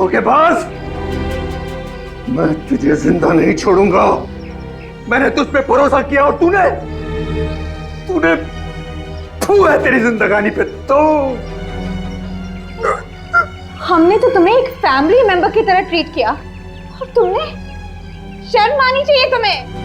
धोखेबाज, मैं तुझे जिंदा नहीं छोड़ूंगा। मैंने तुझ पे भरोसा किया और तूने फू है तेरी जिंदगानी पे। तो हमने तो तुम्हें एक फैमिली मेंबर की तरह ट्रीट किया और तुमने, शर्म आनी चाहिए तुम्हें।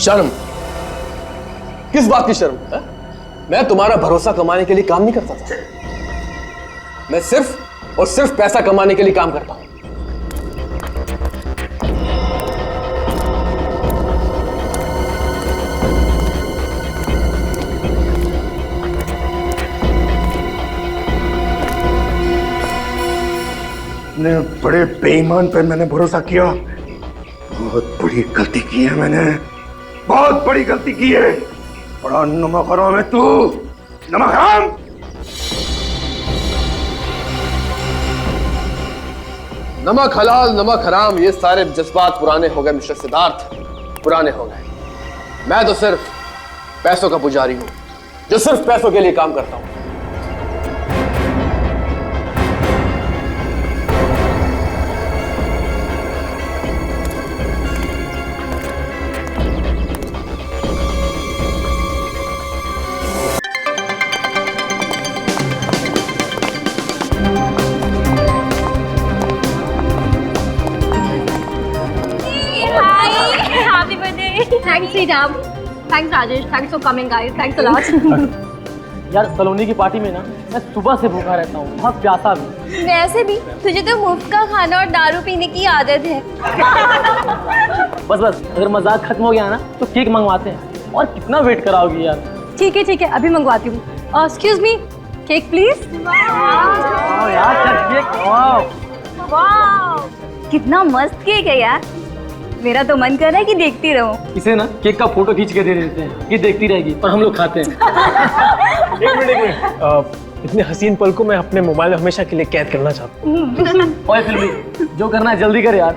शर्म? किस बात की शर्म है? मैं तुम्हारा भरोसा कमाने के लिए काम नहीं करता था। मैं सिर्फ और सिर्फ पैसा कमाने के लिए काम करता हूं। इतने बड़े बेईमान पे मैंने भरोसा किया। बहुत बड़ी गलती की है मैंने, बहुत बड़ी गलती की है। बड़ा नमक हराम है तू, नमक हराम। नमक हलाल नमक हराम, ये सारे जज्बात पुराने हो गए मिस्टर सिद्धार्थ, पुराने हो गए। मैं तो सिर्फ पैसों का पुजारी हूं, जो सिर्फ पैसों के लिए काम करता हूं। Thanks Sriram. Thanks Rajesh. Thanks for coming guys. Thanks a lot. यार सलोनी की पार्टी में ना मैं सुबह से भूखा रहता हूँ, बहुत प्यासा भी। वैसे भी तुझे तो मुफ्त का खाना और दारू पीने की आदत है। बस बस, अगर मजाक खत्म हो गया ना तो केक मंगवाते हैं। और कितना वेट कराओगी यार? ठीक है अभी मंगवाती हूँ। Excuse me, cake please. यार केक, वाह कितना मस्त केक है यार, मेरा तो मन कर रहा है कि देखती रहूं। इसे ना केक का फोटो खींच के दे देते हैं, ये देखती रहेगी और हम लोग खाते हैं। एक मिनट, इतने हसीन पल को मैं अपने मोबाइल में हमेशा के लिए कैद करना चाहता हूँ। और फिर भी जो करना है जल्दी कर यार।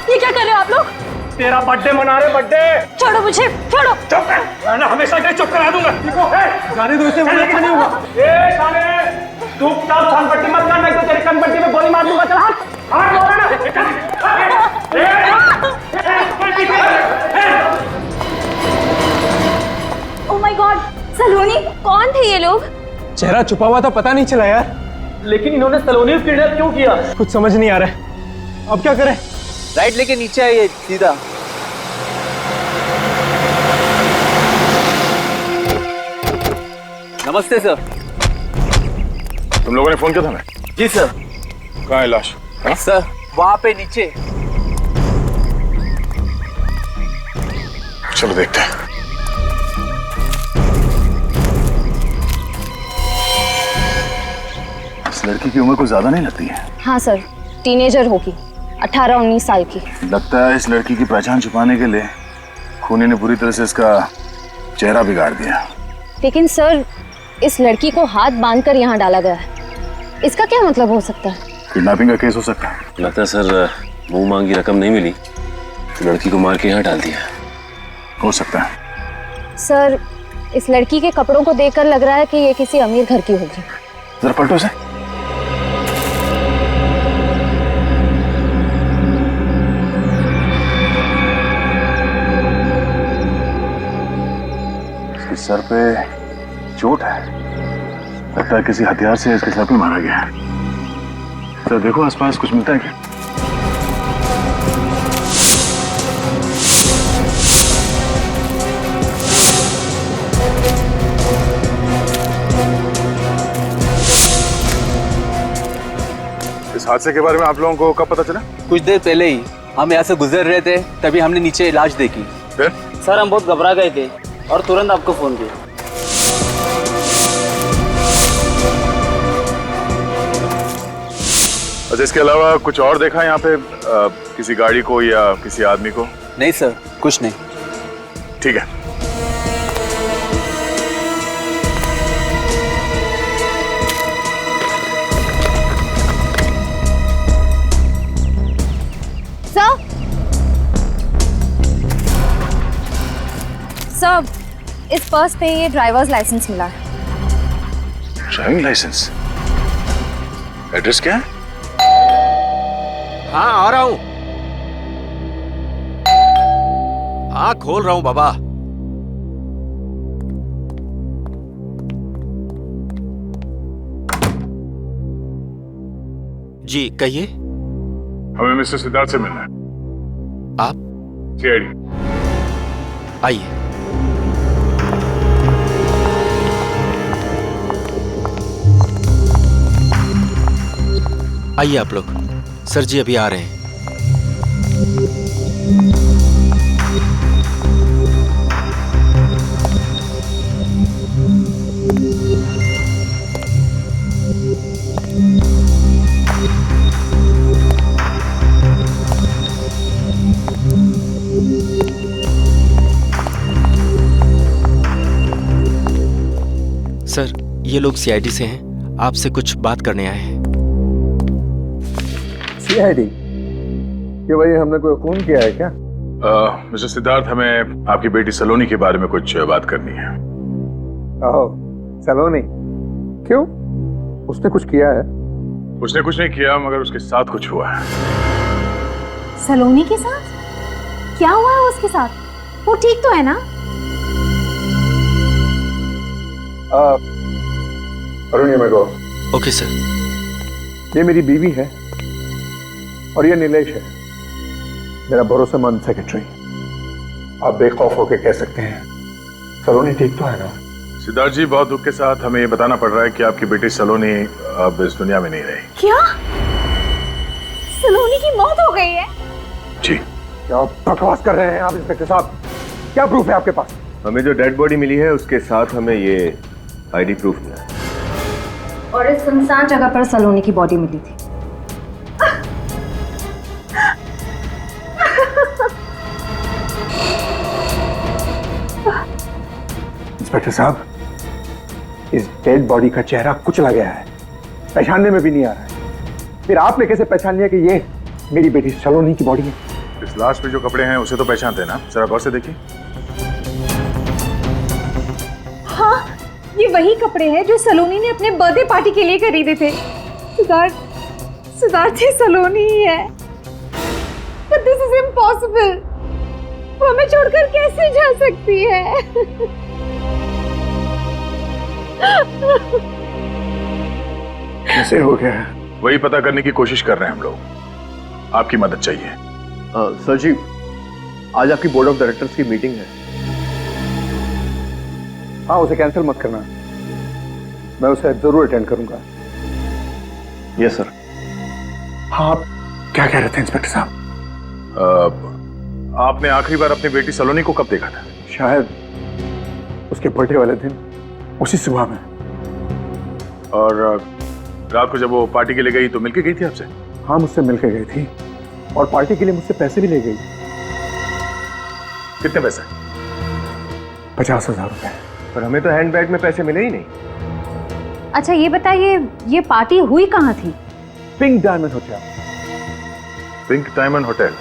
ये क्या कर रहे हो आप लोग? तेरा बर्थडे मना रहे, बर्थडे। छोड़ो मुझे, छोड़ो। चुप है, मैं हमेशा के चुप करा दूंगा। जाने दो इसे, मुझे अच्छा नहीं होगा। ए साले, तू तब छनपट्टी मत कर, नहीं तो तेरी कनपट्टी में गोली मार दूंगा। चल हाथ बोला ना। ओह माय गॉड, सलोनी, कौन थे ये लोग? चेहरा छुपा हुआ था, पता नहीं चला यार। लेकिन इन्होंने सलोनी को किडनैप क्यों किया? कुछ समझ नहीं आ रहा है, अब क्या करें? राइट लेके नीचे आइए सीधा। नमस्ते सर। तुम लोगों ने फोन किया था ना? जी सर। कहाँ है लाश? सर वहां पे नीचे। चलो देखते हैं। इस लड़की की उम्र को ज्यादा नहीं लगती है? हाँ सर, टीनेजर होगी, 18-19 साल की। लगता है इस लड़की की पहचान छुपाने के लिए खूनी ने पूरी तरह से इसका चेहरा बिगाड़ दिया। लेकिन सर, इस लड़की को हाथ बांधकर यहाँ डाला गया है, इसका क्या मतलब हो सकता है? किडनैपिंग का केस हो सकता है। लगता है सर मुंह मांगी रकम नहीं मिली तो लड़की को मार के यहाँ डाल दिया। हो सकता है। सर, इस लड़की के कपड़ों को देखकर लग रहा है कि ये किसी अमीर घर की होगी। जरा पलटो से। इसके सर पे चोट है, लगता है किसी हथियार से इसके सर पे मारा गया है। सर देखो आसपास कुछ मिलता है क्या? इस हादसे के बारे में आप लोगों को कब पता चला? कुछ देर पहले ही हम यहाँ से गुजर रहे थे, तभी हमने नीचे लाश देखी। फिर? सर हम बहुत घबरा गए थे और तुरंत आपको फोन किया। अच्छा, इसके अलावा कुछ और देखा यहाँ पे? किसी गाड़ी को या किसी आदमी को? नहीं सर, कुछ नहीं। ठीक है। सर, इस पर्स पे ये ड्राइवर्स लाइसेंस मिला है। Driving licence? एड्रेस क्या है? हाँ आ रहा हूं। हाँ खोल रहा हूं बाबा। जी कहिए। हमें मिस्टर सिद्धार्थ से मिलना है। आप? सीआईडी। आइए। आइए आप लोग। सर जी अभी आ रहे हैं। सर ये लोग सीआईडी से हैं, आपसे कुछ बात करने आए हैं। सीआईडी? कि भाई हमने कोई खून किया है क्या? मिस्टर सिद्धार्थ, हमें आपकी बेटी सलोनी के बारे में कुछ बात करनी है। ओह, सलोनी? क्यों? उसने कुछ किया है? उसने कुछ नहीं किया, मगर उसके साथ कुछ हुआ है। सलोनी के साथ? क्या हुआ है उसके साथ? वो ठीक तो है ना? अरुण, ये मेरे को। Okay sir. ये मेरी बीवी है और ये नीलेश है, मेरा भरोसेमंद सेक्रेटरी। आप बेखौफ होकर कह सकते हैं सलोनी ठीक तो है ना? सिद्धार्थ जी, बहुत दुख के साथ हमें ये बताना पड़ रहा है कि आपकी बेटी सलोनी अब इस दुनिया में नहीं रही। क्या? सलोनी की मौत हो गई है? जी। क्या बकवास कर रहे हैं आप इंस्पेक्टर साहब? क्या प्रूफ है आपके पास? हमें जो डेड बॉडी मिली है उसके साथ हमें ये आईडी प्रूफ मिला है। और इस सुनसान जगह पर सलोनी की बॉडी मिली थी। इंस्पेक्टर साहब, इस डेड बॉडी का चेहरा कुचला गया है, पहचानने में भी नहीं आ रहा है। फिर आपने कैसे पहचान लिया कि ये मेरी बेटी सलोनी की बॉडी है? इस लाश पे जो कपड़े हैं उसे तो पहचानते हैं ना? जरा गौर से देखिए। हाँ, ये वही कपड़े हैं जो सलोनी ने अपने बर्थडे पार्टी के लिए खरीदे थे। सिद्धार्थ ये सलोनी ही है। But this is impossible. वो हमें छोड़कर कैसे जा सकती है? कैसे हो गया? वही पता करने की कोशिश कर रहे हैं हम लोग। आपकी मदद चाहिए। सर जी, आज आपकी बोर्ड ऑफ डायरेक्टर्स की मीटिंग है। हाँ, उसे कैंसिल मत करना, मैं उसे जरूर अटेंड करूंगा। Yes sir. हाँ, आप क्या कह रहे थे इंस्पेक्टर साहब? आपने आखिरी बार अपनी बेटी सलोनी को कब देखा था? शायद उसके बर्थडे वाले दिन, उसी सुबह में। और रात को जब वो पार्टी के लिए गई तो मिलके गई थी आपसे? हाँ, मुझसे मिलकर गई थी और पार्टी के लिए मुझसे पैसे भी ले गई। कितने पैसे? 50,000 रुपए। पर हमें तो हैंडबैग में पैसे मिले ही नहीं। अच्छा ये बताइए, ये पार्टी हुई कहाँ थी? Pink diamond hotel. Pink diamond hotel.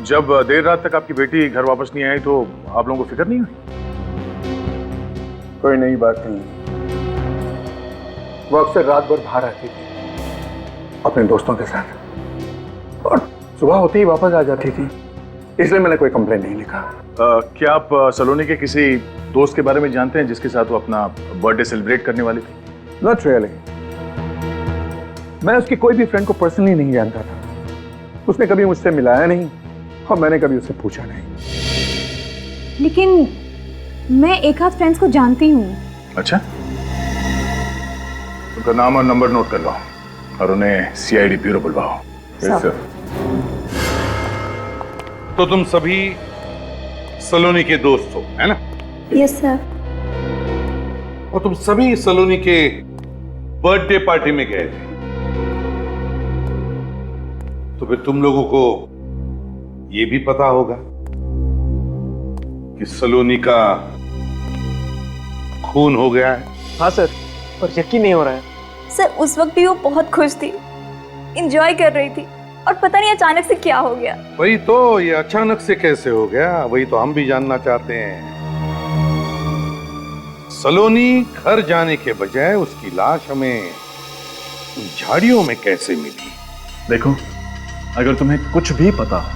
जब देर रात तक आपकी बेटी घर वापस नहीं आई तो आप लोगों को फिक्र नहीं हुई? कोई नई बात नहीं। वो अक्सर रात भर बाहर रहती थी अपने दोस्तों के साथ, और सुबह होते ही वापस आ जाती थी, इसलिए मैंने कोई कंप्लेंट नहीं लिखा। क्या आप सलोनी के किसी दोस्त के बारे में जानते हैं जिसके साथ वो अपना बर्थडे सेलिब्रेट करने वाली थी? Not really. मैं उसकी कोई भी फ्रेंड को पर्सनली नहीं जानता था। उसने कभी मुझसे मिलाया नहीं और मैंने कभी उससे पूछा नहीं। लेकिन मैं एक आध फ्रेंड्स को जानती हूँ। अच्छा, उनका नाम और नंबर नोट कर लो और उन्हें सीआईडी ब्यूरो बुलवाओ। Yes, sir. तो तुम सभी सलोनी के दोस्त हो, है ना? Yes sir. और तुम सभी सलोनी के बर्थडे पार्टी में गए थे, तो फिर तुम लोगों को यह भी पता होगा कि सलोनी का खून हो गया है। हाँ सर, और यकीन नहीं हो रहा है। सर उस वक्त भी वो बहुत खुश थी, एंजॉय कर रही थी, और पता नहीं अचानक से क्या हो गया। वही तो, ये अचानक से कैसे हो गया, वही तो हम भी जानना चाहते हैं। सलोनी घर जाने के बजाय उसकी लाश हमें उन झाड़ियों में कैसे मिली? देखो, अगर तुम्हें कुछ भी पता हो,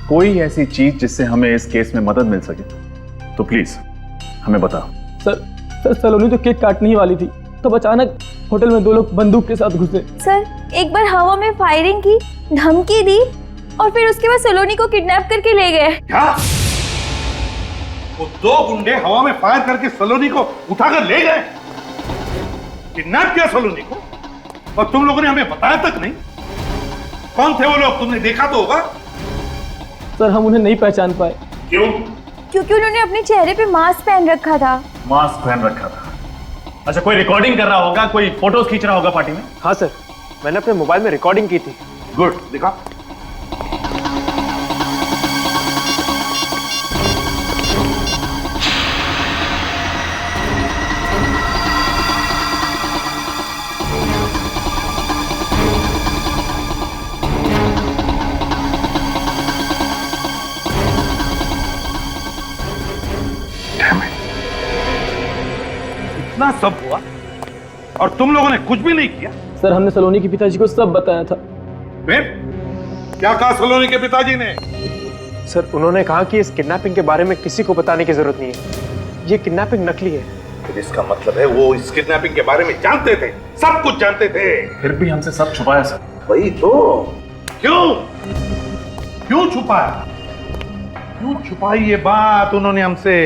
कोई ऐसी चीज जिससे हमें इस केस में मदद मिल सके, तो प्लीज हमें बताओ। सर सलोनी तो केक काटने ही वाली थी, तब अचानक होटल में 2 लोग बंदूक के साथ घुसे। सर एक बार हवा में फायरिंग की, धमकी दी, और फिर उसके बाद सलोनी को किडनैप करके ले गए। क्या? वो 2 गुंडे हवा में फायर करके सलोनी को उठाकर ले गए? किडनैप किया सलोनी को? और तुम लोगों ने हमें बताया तक नहीं? कौन थे वो लोग? तुमने देखा तो होगा। सर हम उन्हें नहीं पहचान पाए। क्यों? क्योंकि उन्होंने अपने चेहरे पे मास्क पहन रखा था। मास्क पहन रखा था। अच्छा, कोई रिकॉर्डिंग कर रहा होगा, कोई फोटोज खींच रहा होगा पार्टी में? हाँ सर, मैंने अपने मोबाइल में रिकॉर्डिंग की थी। गुड, दिखा। इतना सब हुआ और तुम लोगों ने कुछ भी नहीं किया? सर हमने सलोनी के पिताजी को सब बताया था। फिर क्या कहा सलोनी के पिताजी ने? सर उन्होंने कहा कि इस किडनैपिंग के बारे में किसी को बताने की जरूरत नहीं है, ये किडनैपिंग नकली है। तो इसका मतलब है वो इस किडनैपिंग के बारे में जानते थे, सब कुछ जानते थे। फिर भी हमसे सब छुपाया सर। वही तो, क्यों छुपाया? क्यों छुपाई ये बात उन्होंने हमसे?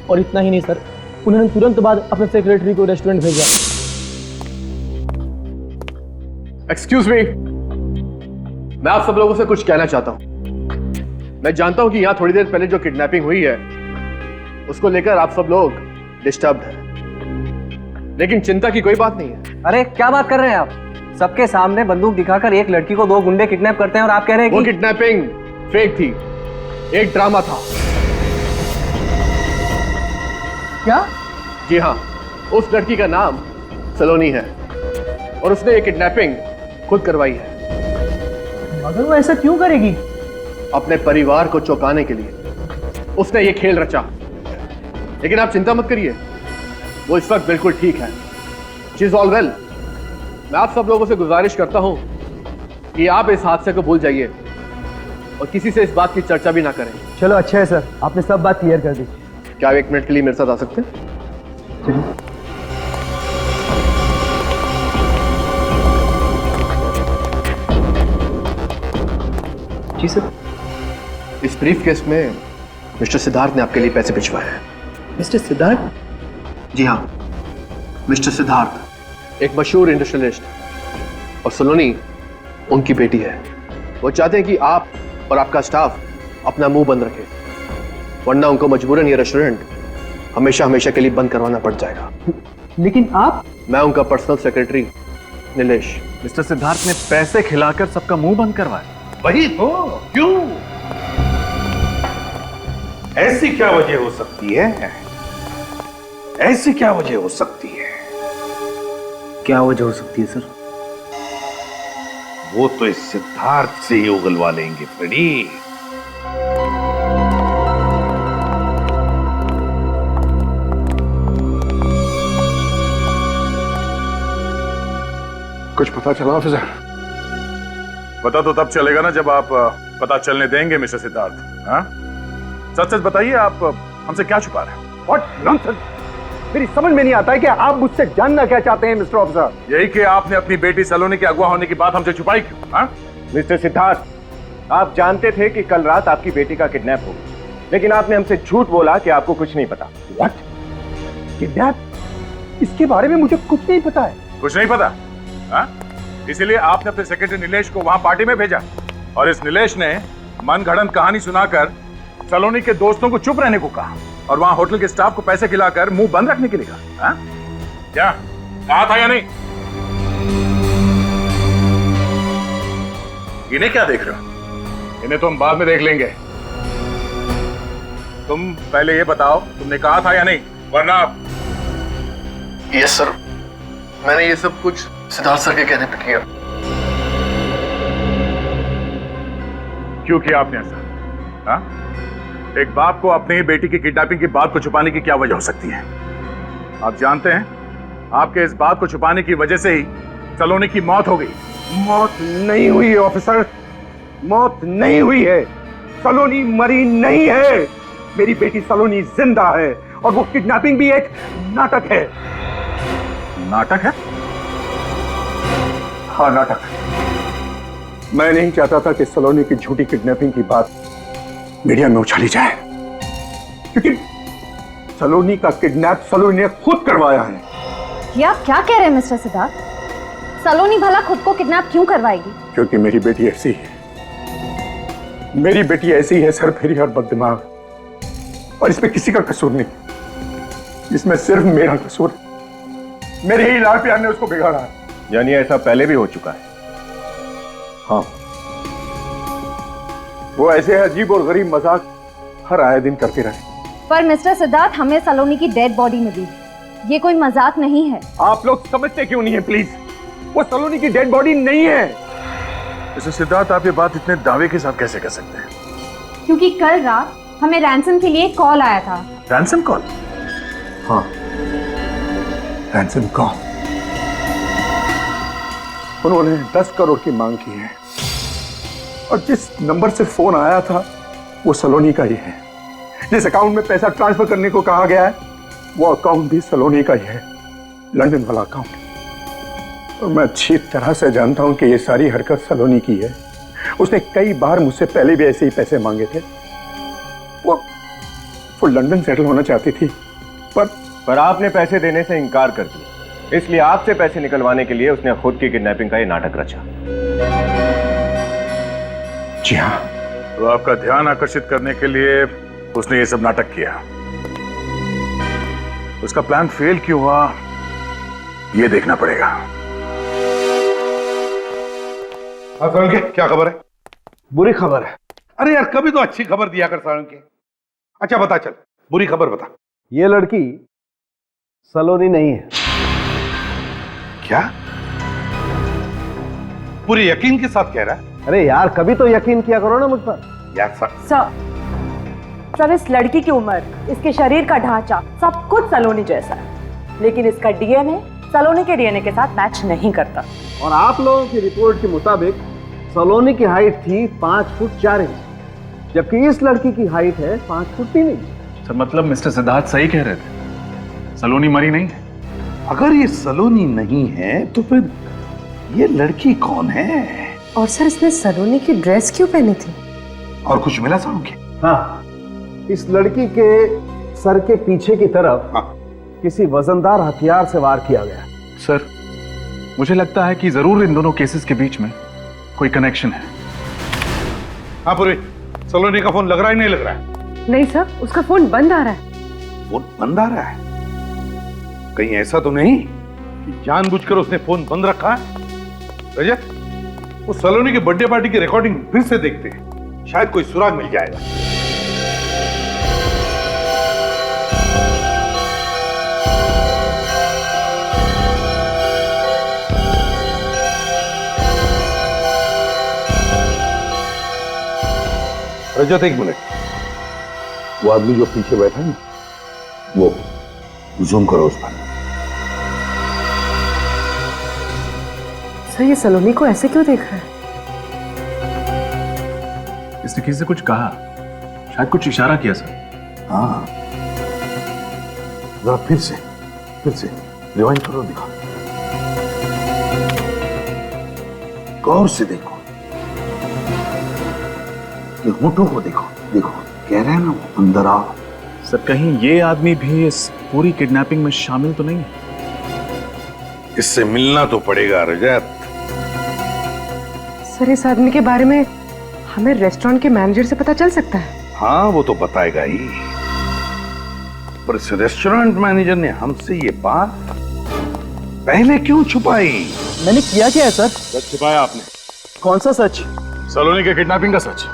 और इतना ही नहीं सर, उन्होंने तुरंत बाद अपने सेक्रेटरी को रेस्टोरेंट भेजा। एक्सक्यूज मी, मैं आप सब लोगों से कुछ कहना चाहता हूं। मैं जानता हूं कि यहां थोड़ी देर पहले जो किडनैपिंग हुई है उसको लेकर आप सब लोग डिस्टर्ब्ड हैं, लेकिन चिंता की कोई बात नहीं है। अरे क्या बात कर रहे हैं आप? सबके सामने बंदूक दिखाकर एक लड़की को 2 गुंडे किडनैप करते हैं और आप कह रहे हैं वो कि किडनैपिंग फेक थी, एक ड्रामा था। क्या? जी हाँ, उस लड़की का नाम सलोनी है और उसने ये किडनैपिंग खुद करवाई है। मगर वो ऐसा क्यों करेगी? अपने परिवार को चौंकाने के लिए उसने ये खेल रचा। लेकिन आप चिंता मत करिए, वो इस वक्त बिल्कुल ठीक है। She is all well. मैं आप सब लोगों से गुजारिश करता हूं कि आप इस हादसे को भूल जाइए और किसी से इस बात की चर्चा भी ना करें। चलो अच्छा है सर, आपने सब बात क्लियर कर दी। क्या आप 1 मिनट के लिए मेरे साथ आ सकते हैं? जी सर। इस ब्रीफ केस में मिस्टर सिद्धार्थ ने आपके लिए पैसे भिजवाए हैं। मिस्टर सिद्धार्थ? जी हाँ, मिस्टर सिद्धार्थ एक मशहूर इंडस्ट्रियलिस्ट और सलोनी उनकी बेटी है। वो चाहते हैं कि आप और आपका स्टाफ अपना मुंह बंद रखे, वरना उनको मजबूरन ये रेस्टोरेंट हमेशा हमेशा के लिए बंद करवाना पड़ जाएगा। लेकिन आप? मैं उनका personal secretary Nilesh. Mister Siddharth ने पैसे खिलाकर सबका मुंह बंद करवाया। वही तो, क्यों? ऐसी क्या वजह हो सकती है? ऐसी क्या वजह हो सकती है? क्या वजह हो सकती है सर? वो तो इस सिद्धार्थ से ही उगलवा लेंगे फ्रेडी। कुछ पता चला ऑफिसर? पता तो तब चलेगा ना जब आप पता चलने देंगे मिस्टर सिद्धार्थ। हाँ, सच सच बताइए, आप हमसे क्या छुपा रहे हैं? What nonsense! मेरी समझ में नहीं आता है कि आप मुझसे जानना क्या चाहते हैं मिस्टर ऑफिसर। यही कि आपने अपनी बेटी सलोनी के अगवा होने की बात हमसे छुपाई क्यों? हाँ? मिस्टर सिद्धार्थ, आप जानते थे कि कल रात आपकी बेटी का किडनैप हो गया, लेकिन आपने हमसे झूठ बोला कि आपको कुछ नहीं पता। व्हाट? किडनैप? इसके बारे में मुझे कुछ नहीं पता है। कुछ नहीं पता? हाँ? इसीलिए आपने अपने सेक्रेटरी नीलेश को वहां पार्टी में भेजा और इस नीलेश ने मनगढ़ंत कहानी सुनाकर सलोनी के दोस्तों को चुप रहने को कहा और वहां होटल के स्टाफ को पैसे खिलाकर मुंह बंद रखने के लिए कहा। हाँ? क्या कहा था या नहीं? इन्हें क्या देख रहे हो? इन्हें तो हम बाद में देख लेंगे। तुम पहले ये बताओ, तुमने कहा था या नहीं? वरना यस सर, मैंने ये सब कुछ सिद्धार्थ सर के कहने पे किया। क्यों किया आपने ऐसा? हाँ? एक बाप को अपनी बेटी की किडनैपिंग की बात को छुपाने की क्या वजह हो सकती है? आप जानते हैं, आपके इस बात को छुपाने की वजह से ही सलोनी की मौत हो गई। मौत नहीं हुई है ऑफिसर, मौत नहीं हुई है। सलोनी मरी नहीं है। मेरी बेटी सलोनी जिंदा है और वो किडनैपिंग भी एक नाटक है। नाटक है? हाँ, नाटक। मैं नहीं चाहता था कि सलोनी की झूठी किडनैपिंग की बात मीडिया में उछाली जाए, क्योंकि सलोनी का किडनैप सलोनी ने खुद करवाया है। ये आप क्या कह रहे हैं मिस्टर सिद्धार्थ? सलोनी भला खुद को किडनैप क्यों करवाएगी? क्योंकि मेरी बेटी ऐसी है। मेरी बेटी ऐसी है, सरफेरी और बददिमाग, और इसमें किसी का कसूर नहीं। इसमें सिर्फ मेरा कसूर है। मेरे ही लाल प्यार ने उसको बिगाड़ा है। यानी ऐसा पहले भी हो चुका है? हाँ, वो ऐसे अजीब और गरीब मजाक हर आए दिन करते रहे। पर मिस्टर सिद्धार्थ, हमें सलोनी की डेड बॉडी मिली, ये कोई मजाक नहीं है। आप लोग समझते क्यों नहीं है प्लीज? वो सलोनी की डेड बॉडी नहीं है। मिस्टर सिद्धार्थ, आप ये बात इतने दावे के साथ कैसे कर सकते हैं? क्योंकि कल रात हमें रैंसम के लिए कॉल आया था। Ransom call? हाँ, रैंसम कॉल। उन्होंने 10 करोड़ की मांग की है और जिस नंबर से फोन आया था वो सलोनी का ही है। जिस अकाउंट में पैसा ट्रांसफर करने को कहा गया है वो अकाउंट भी सलोनी का ही है, लंदन वाला अकाउंट। और मैं अच्छी तरह से जानता हूं कि ये सारी हरकत सलोनी की है। उसने कई बार मुझसे पहले भी ऐसे ही पैसे मांगे थे। वो लंदन सेटल होना चाहती थी, पर आपने पैसे देने से इनकार कर दिया, इसलिए आपसे पैसे निकलवाने के लिए उसने खुद की किडनैपिंग का ये नाटक रचा। जी हाँ। तो आपका ध्यान आकर्षित करने के लिए उसने ये सब नाटक किया। उसका प्लान फेल क्यों हुआ ये देखना पड़ेगा। हाँ सालुंके, क्या खबर है? बुरी खबर है। अरे यार, कभी तो अच्छी खबर दिया कर सालुंके। अच्छा बता, चल बुरी खबर बता। ये लड़की सलोनी नहीं है। क्या? पूरी यकीन के साथ कह रहा है? अरे यार, कभी तो यकीन किया करो ना मुझ पर। यार सर, इस लड़की की उम्र, इसके शरीर का ढांचा सब कुछ सलोनी जैसा है, लेकिन इसका डीएनए सलोनी के डीएनए के साथ मैच नहीं करता। और आप लोगों की रिपोर्ट के मुताबिक सलोनी की हाइट थी 5 फुट 4 इंच, जबकि इस लड़की की हाइट है 5 फुट 3 इंच। सर मतलब मिस्टर सिद्धार्थ सही कह रहे थे, सलोनी मरी नहीं है। अगर ये सलोनी नहीं है तो फिर ये लड़की कौन है? और सर, इसने सलोनी की ड्रेस क्यों पहनी थी? और कुछ मिला सालुंके? हाँ, इस लड़की के सर के पीछे की तरफ किसी वजनदार हथियार से वार किया गया। सर मुझे लगता है कि जरूर इन दोनों केसेस के बीच में कोई कनेक्शन है। हाँ पूरी, सलोनी का फोन लग रहा है नहीं लग रहा है? नहीं सर, उसका फोन बंद आ रहा है। फोन बंद आ रहा है? कहीं ऐसा तो नहीं कि जानबूझकर उसने फोन बंद रखा है? रजत, वो सलोनी के बर्थडे पार्टी की रिकॉर्डिंग फिर से देखते हैं, शायद कोई सुराग मिल जाएगा। रजत एक मिनट, वो आदमी जो पीछे बैठा है वो जूम करो उस पर। सर ये सलोनी को ऐसे क्यों देख रहा है? इसने किसी से कुछ कहा, शायद कुछ इशारा किया सर। हाँ, जरा फिर से रिवाइंड करो, दिखा, गौर से देखो, होठों को देखो, कह रहे हैं ना अंदर आओ। सर कहीं ये आदमी भी इस पूरी किडनैपिंग में शामिल तो नहीं है? इससे मिलना तो पड़ेगा रजत। सर इस आदमी के बारे में हमें रेस्टोरेंट के मैनेजर से पता चल सकता है? हाँ वो तो बताएगा ही, पर इस रेस्टोरेंट मैनेजर ने हमसे ये बात पहले क्यों छुपाई? मैंने किया क्या है सर? सच छुपाया आपने। कौन सा सच? सलोनी के किडनैपिंग का सच।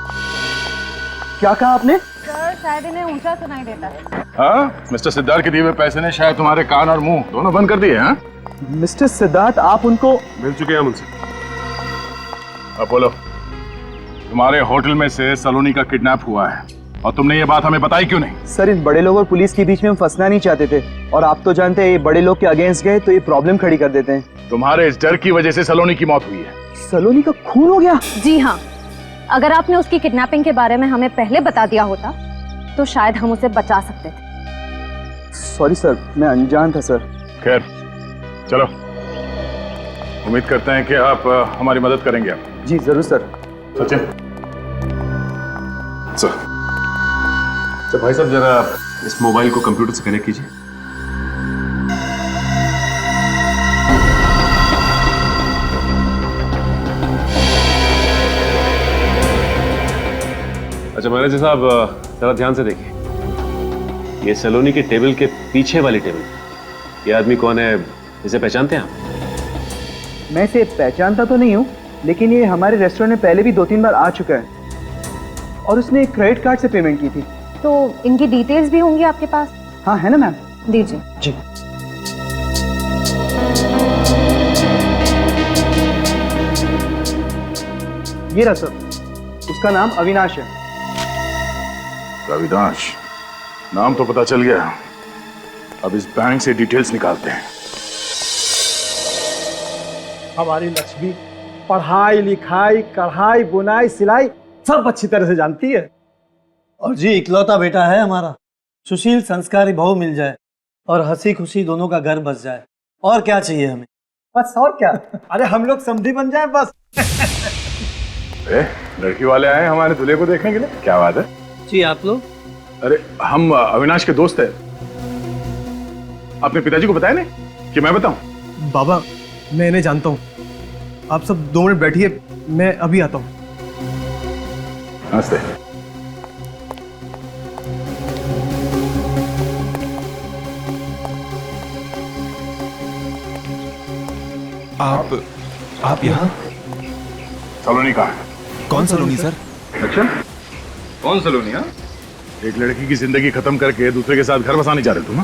क्या कहा आपने? सर शायद इन्हें ऊंचा सुनाई देता है। हाँ, मिस्टर सिद्धार्थ के दिए हुए पैसे ने शायद तुम्हारे कान और मुंह दोनों बंद कर दिए। हाँ मिस्टर सिद्धार्थ, आप उनको मिल चुके हैं मुझसे। अब बोलो, तुम्हारे होटल में से सलोनी का किडनैप हुआ है और तुमने ये बात हमें बताई क्यों नहीं? सर इन बड़े लोग और पुलिस के बीच में हम फंसना नहीं चाहते थे, और आप तो जानते हैं ये बड़े लोग के अगेंस्ट गए तो ये प्रॉब्लम खड़ी कर देते हैं। तुम्हारे इस डर की वजह से सलोनी की मौत हुई है। सलोनी का खून हो गया? जी हाँ, अगर आपने उसकी किडनैपिंग के बारे में हमें पहले बता दिया होता तो शायद हम उसे बचा सकते थे। सॉरी सर, मैं अनजान था सर। खैर चलो, उम्मीद करते हैं कि आप हमारी मदद करेंगे। आप जी जरूर सर। सचिन सर, भाई साहब जरा इस मोबाइल को कंप्यूटर से कनेक्ट कीजिए। अच्छा मैनेजर साहब, जरा ध्यान से देखिए, ये सलोनी के टेबल के पीछे वाली टेबल, ये आदमी कौन है, इसे पहचानते हैं आप? मैं इसे पहचानता तो नहीं हूँ, लेकिन ये हमारे रेस्टोरेंट में पहले भी 2-3 बार आ चुका है और उसने क्रेडिट कार्ड से पेमेंट की थी। तो इनकी डिटेल्स भी होंगी आपके पास? हाँ है ना मैम। दीजिए। जी। ये रहा सर, उसका नाम अविनाश है। अविनाश नाम तो पता चल गया, अब इस बैंक से डिटेल्स निकालते हैं। हमारी लक्ष्मी पढ़ाई लिखाई कढ़ाई बुनाई सिलाई सब अच्छी तरह से जानती है। और जी इकलौता बेटा है हमारा, सुशील संस्कारी बहू मिल जाए और हंसी खुशी दोनों का घर बस जाए, और क्या चाहिए हमें? बस और क्या, अरे हम लोग समधी बन जाए बस। लड़की वाले आए हमारे दूल्हे को देखने के लिए, क्या बात है? जी आप लोग? अरे हम अविनाश के दोस्त हैं। अपने पिताजी को बताया नहीं कि मैं बताऊं? बाबा मैं इन्हें जानता हूँ, आप सब 2 मिनट बैठिए, मैं अभी आता हूँ। नमस्ते। आप यहाँ? सलोनी कहाँ है? कौन सलोनी सर? अच्छा कौन सलोनी? हाँ, एक लड़की की जिंदगी खत्म करके दूसरे के साथ घर बसाने जा रहे तुम?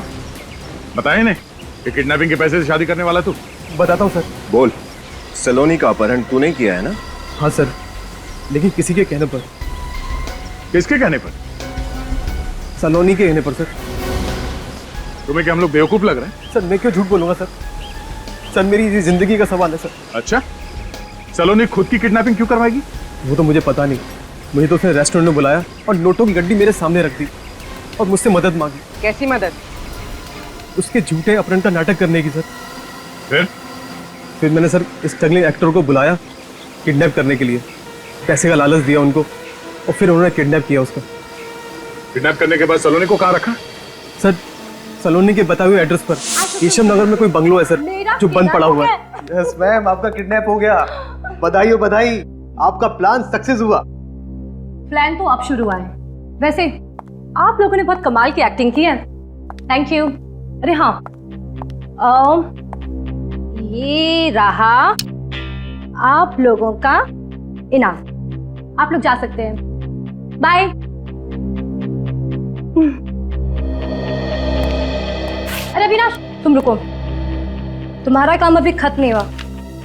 बताया नहीं कि किडनैपिंग के पैसे से शादी करने वाला तू? बताता हूँ सर। बोल, सलोनी का अपहरण तूने किया है ना? हाँ सर, लेकिन किसी के कहने पर। किसके कहने पर? सलोनी के कहने पर सर। तुम्हें क्या हम लोग बेवकूफ लग रहे हैं? सर मैं क्यों झूठ बोलूंगा सर, सर मेरी जिंदगी का सवाल है सर। अच्छा, सलोनी खुद की किडनैपिंग क्यों करवाएगी? वो तो मुझे पता नहीं, मुझे तो उसने रेस्टोरेंट में बुलाया और नोटों की गड्डी मेरे सामने रख दी और मुझसे मदद मांगी। कैसी मदद? उसके झूठे अपहरण का नाटक करने की सर। फिर मैंने सर इस स्ट्रगलिंग एक्टर को बुलाया किडनैप करने के लिए, पैसे का लालच दिया उनको और फिर उन्होंने किडनैप किया उसका। किडनैप करने के बाद सलोनी को कहाँ रखा? सर सलोनी के बताए हुए एड्रेस पर केशव नगर में कोई बंगलो है सर जो बंद पड़ा हुआ है। यस मैम, आपका किडनैप हो गया। बधाई हो बधाई, आपका प्लान सक्सेस हुआ। प्लान तो अब शुरू हुआ है। वैसे आप लोगों ने बहुत कमाल की एक्टिंग की है, थैंक यू। अरे हाँ, ये रहा आप लोगों का इनाम, आप लोग जा सकते हैं, बाय। अरे अविनाश तुम रुको, तुम्हारा काम अभी खत्म नहीं हुआ,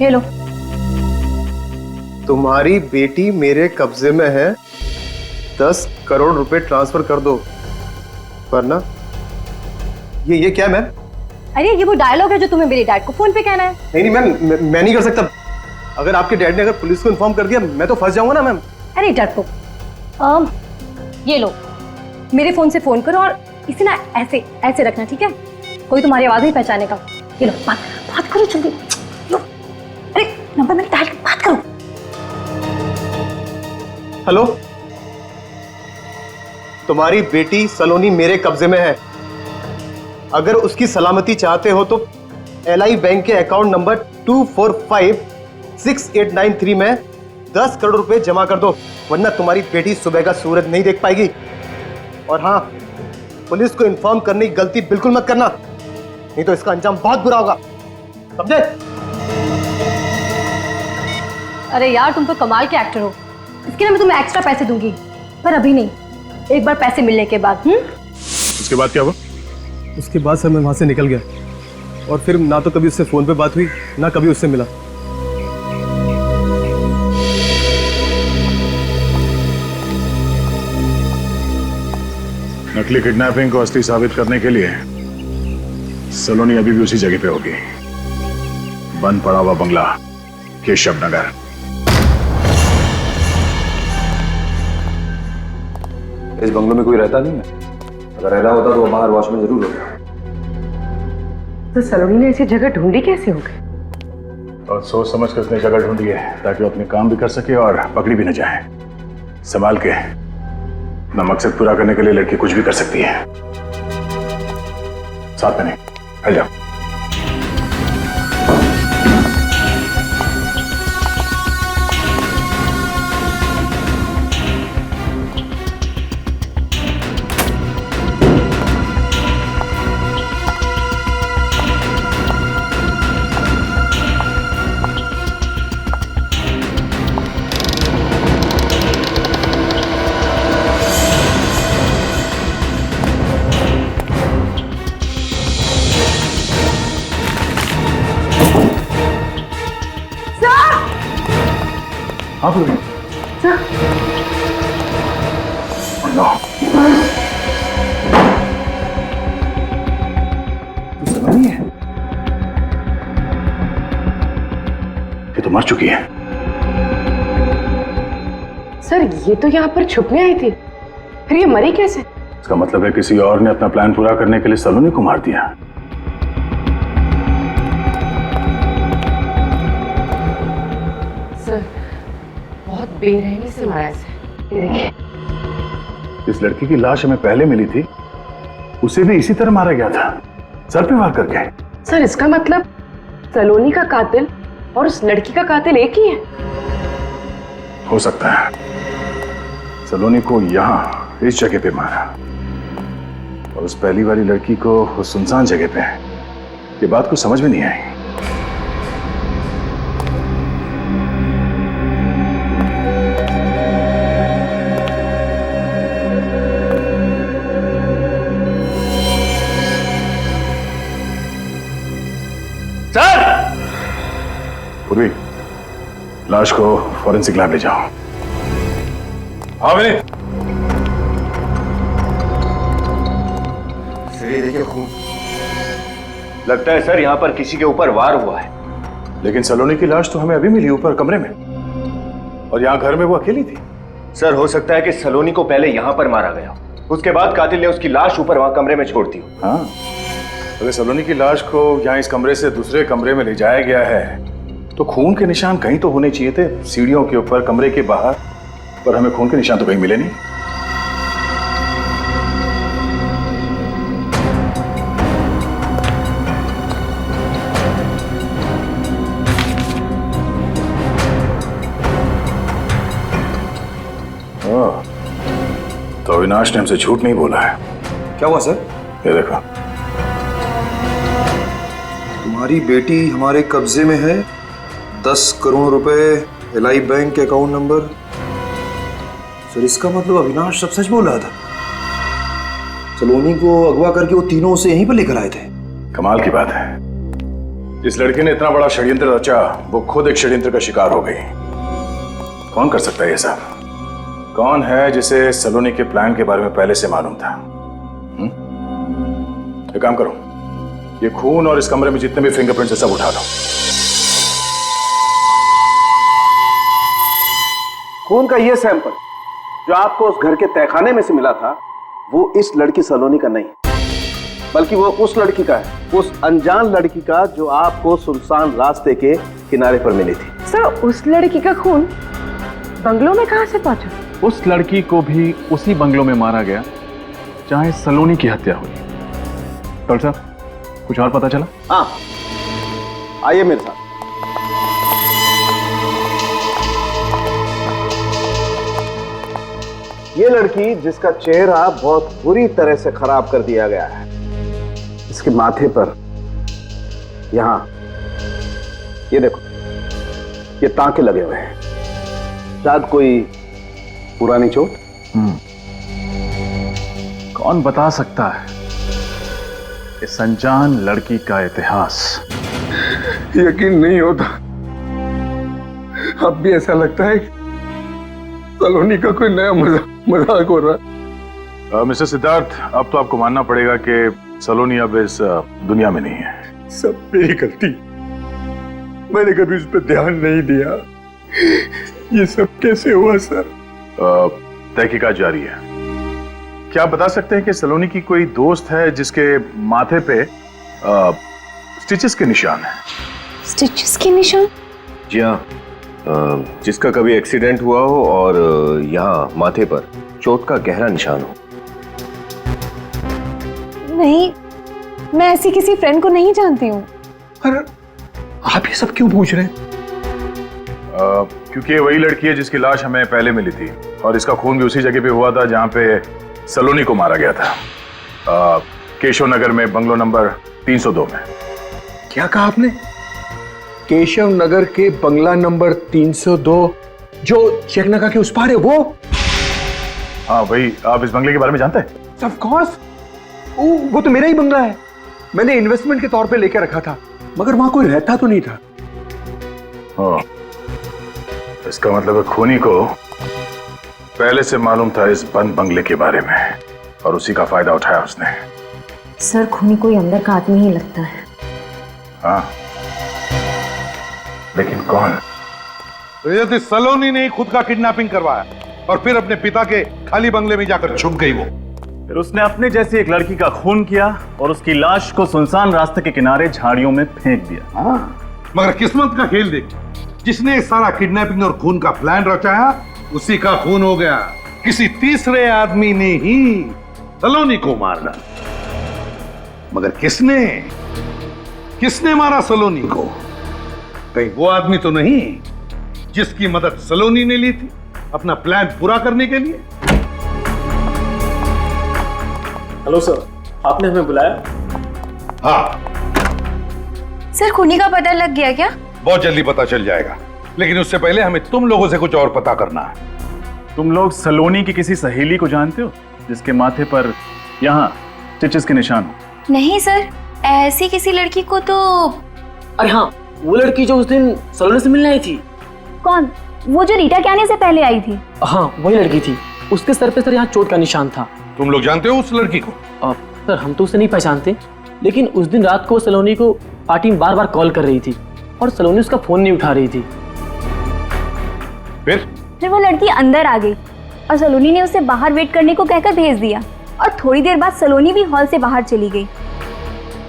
ये लो। तुम्हारी बेटी मेरे कब्जे में है 10 करोड़ रुपए ट्रांसफर कर दो, वरना ये क्या मैम? अरे ये वो डायलॉग है जो तुम्हें मेरे डैड को फोन पे कहना है। नहीं मैम, मैं नहीं कर सकता। अगर आपके डैड ने अगर पुलिस को इन्फॉर्म कर दिया मैं तो फंस जाऊंगा ना मैम। अरे डरपोक, ये लो मेरे फोन से फोन करो और इसे ना ऐसे ऐसे रखना, ठीक है? कोई तुम्हारी आवाज नहीं पहचानेगा। ये लो बात करो जल्दी। लो, अरे नंबर मैंने डायल, बात करो। हेलो, तुम्हारी बेटी सलोनी मेरे कब्जे में है। अगर उसकी सलामती चाहते हो तो LI बैंक के अकाउंट नंबर 2456893 में 10 करोड़ रुपए जमा कर दो, वरना तुम्हारी बेटी सुबह का सूरज नहीं देख पाएगी। और हाँ, पुलिस को इन्फॉर्म करने की गलती बिल्कुल मत करना, नहीं तो इसका अंजाम बहुत बुरा होगा, समझे? अरे यार तुम तो कमाल के एक्टर हो। इसके लिए मैं तुम्हें एक्स्ट्रा पैसे दूंगी, पर अभी नहीं, एक बार पैसे मिलने के बाद। उसके बाद क्या हुआ? उसके बाद सर मैं वहां से निकल गया और फिर ना तो कभी उससे फोन पे बात हुई ना कभी उससे मिला। नकली किडनैपिंग को असली साबित करने के लिए सलोनी अभी भी उसी जगह पे होगी, बंद पड़ा हुआ बंगला, केशव नगर। इस बंगलों में कोई रहता नहीं है, अगर रह रहा होता तो बाहर वॉचमैन जरूर होगा। तो सलोनी ने ऐसी जगह ढूंढी कैसे हो गई? और सोच समझ कर उसने जगह ढूंढी है ताकि वो अपने काम भी कर सके और पकड़ी भी न जाए। संभाल के, अपना मकसद पूरा करने के लिए लड़की कुछ भी कर सकती है। साथ में नहीं, हट जाओ। आप लोग नहीं है, ये तो मर चुकी है। सर ये तो यहाँ पर छुपने आई थी, फिर ये मरी कैसे? इसका मतलब है किसी और ने अपना प्लान पूरा करने के लिए सलोनी को मार दिया। सर बहुत बेरहमी से मारा इसे। देखिए, इस लड़की की लाश हमें पहले मिली थी, उसे भी इसी तरह मारा गया था, सर पे वार करके। सर इसका मतलब सलोनी का कातिल और उस लड़की का कातिल एक ही है? हो सकता है सलोनी को यहाँ इस जगह पे मारा और उस पहली वाली लड़की को उस सुनसान जगह पे। ये बात को समझ में नहीं आई। पूर्वी, लाश को फॉरेंसिक लैब ले जाओ। हाँ विनीत। देखिए खून, लगता है सर यहाँ पर किसी के ऊपर वार हुआ है। लेकिन सलोनी की लाश तो हमें अभी मिली ऊपर कमरे में, और यहाँ घर में वो अकेली थी। सर हो सकता है कि सलोनी को पहले यहाँ पर मारा गया, उसके बाद कातिल ने उसकी लाश ऊपर वहां कमरे में छोड़ दी। हाँ, अगर सलोनी की लाश को यहाँ इस कमरे से दूसरे कमरे में ले जाया गया है तो खून के निशान कहीं तो होने चाहिए थे, सीढ़ियों के ऊपर, कमरे के बाहर, पर हमें खून के निशान तो कहीं मिले नहीं। तो अविनाश ने हमसे झूठ नहीं बोला है। क्या हुआ सर? ये देखो, तुम्हारी बेटी हमारे कब्जे में है, 10 करोड़ रुपए, LI बैंक के अकाउंट नंबर। सर इसका मतलब अविनाश सब सच बोल रहा था। सलोनी को अगवा करके वो तीनों उसे यहीं पर लेकर आए थे। कमाल की बात है, इस लड़की ने इतना बड़ा षड्यंत्र रचा, वो खुद एक षड्यंत्र का शिकार हो गई। कौन कर सकता है ये सब? कौन है जिसे सलोनी के प्लान के बारे में पहले से मालूम था? एक काम करो, ये खून और इस कमरे में जितने भी फिंगरप्रिंट्स है सब उठा लो। खून का ये सैंपल जो आपको उस घर के तहखाने में से मिला था, वो इस लड़की सलोनी का नहीं, बल्कि वो उस लड़की का है, उस अनजान लड़की का जो आपको सुनसान रास्ते के किनारे पर मिली थी। सर, उस लड़की का खून बंगलों में कहां से पहुंचा? उस लड़की को भी उसी बंगलों में मारा गया चाहे सलोनी की हत्या हुई। डॉक्टर साहब, कुछ और पता चला? हाँ, आइए मेरे साथ। ये लड़की जिसका चेहरा बहुत बुरी तरह से खराब कर दिया गया है, इसके माथे पर यहां ये देखो, ये टांके लगे हुए हैं, शायद कोई पुरानी चोट। कौन बता सकता है इस अनजान लड़की का इतिहास? यकीन नहीं होता, अब भी ऐसा लगता है सलोनी का कोई नया मजाक हो रहा है। मिस्टर सिद्धार्थ, अब तो आपको मानना पड़ेगा कि सलोनी अब इस दुनिया में नहीं है। सब मेरी गलती, मैंने कभी उस पर ध्यान नहीं दिया। ये सब कैसे हुआ सर? तहकीकात जारी है। क्या आप बता सकते हैं कि सलोनी की कोई दोस्त है जिसके माथे पे स्टिचेस के निशान हैं? स्टिचेस के निशान? जी हाँ, जिसका कभी एक्सीडेंट हुआ हो और यहाँ माथे पर चोट का गहरा निशान हो। नहीं, मैं ऐसी किसी फ्रेंड को नहीं जानती हूँ। पर आप ये सब क्यों पूछ रहे हैं? क्योंकि वही लड़की है जिसकी लाश हमें पहले मिली थी और इसका खून भी उसी जगह पे हुआ था जहाँ पे सलोनी को मारा गया था, केशव नगर में, बंगलो नंबर 302 में। क्या कहा आपने? केशव नगर के बंगला नंबर 302 जो चेकनाका के उस पार है, वो? हाँ वही। आप इस बंगले के बारे में जानते हैं? ऑफ कोर्स, वो तो मेरा ही बंगला है। मैंने इन्वेस्टमेंट के तौर पे लेके रखा था, मगर वहां कोई रहता तो नहीं था। हाँ, इसका मतलब है खूनी को पहले से मालूम था इस बंद बंगले के बारे में और उसी का फायदा उठाया उसने। सर, खूनी कोई अंदर का आदमी ही लगता है। हाँ, लेकिन कौन? यदि सलोनी ने खुद का किडनैपिंग करवाया और फिर अपने पिता के खाली बंगले में जाकर छुप गई वो। फिर उसने अपने जैसी एक लड़की का खून किया और उसकी लाश को सुनसान रास्ते के किनारे झाड़ियों में फेंक दिया। हाँ, मगर किस्मत का खेल देख, जिसने सारा किडनैपिंग और खून का प्लान रचाया उसी का खून हो गया। किसी तीसरे आदमी ने ही सलोनी को मारा। मगर किसने मारा सलोनी को? कहीं वो आदमी तो नहीं जिसकी मदद सलोनी ने ली थी अपना प्लान पूरा करने के लिए? हेलो सर, आपने हमें बुलाया? हाँ सर, खूनी का पता लग गया क्या? बहुत जल्दी पता चल जाएगा, लेकिन उससे पहले हमें तुम लोगों से कुछ और पता करना है। तुम लोग सलोनी की किसी सहेली को जानते हो जिसके माथे पर यहाँ स्टिचेस के निशान हो? नहीं सर, ऐसी किसी लड़की को तो। अरे हाँ, वो लड़की जो उस दिन सलोनी से मिलने आई थी। कौन? वो जो रीटा के आने से पहले आई थी? हाँ, वही लड़की थी। उसके सर पे सर यहाँ चोट का निशान था। तुम लोग जानते हो उस लड़की को? सर, हम तो उसे नहीं पहचानते, लेकिन उस दिन रात को सलोनी को पार्टी में बार बार कॉल कर रही थी और सलोनी उसका फोन नहीं उठा रही थी। फिर वो लड़की अंदर आ गई और सलोनी ने उसे बाहर वेट करने को कहकर भेज दिया और थोड़ी देर बाद सलोनी भी हॉल से बाहर चली गई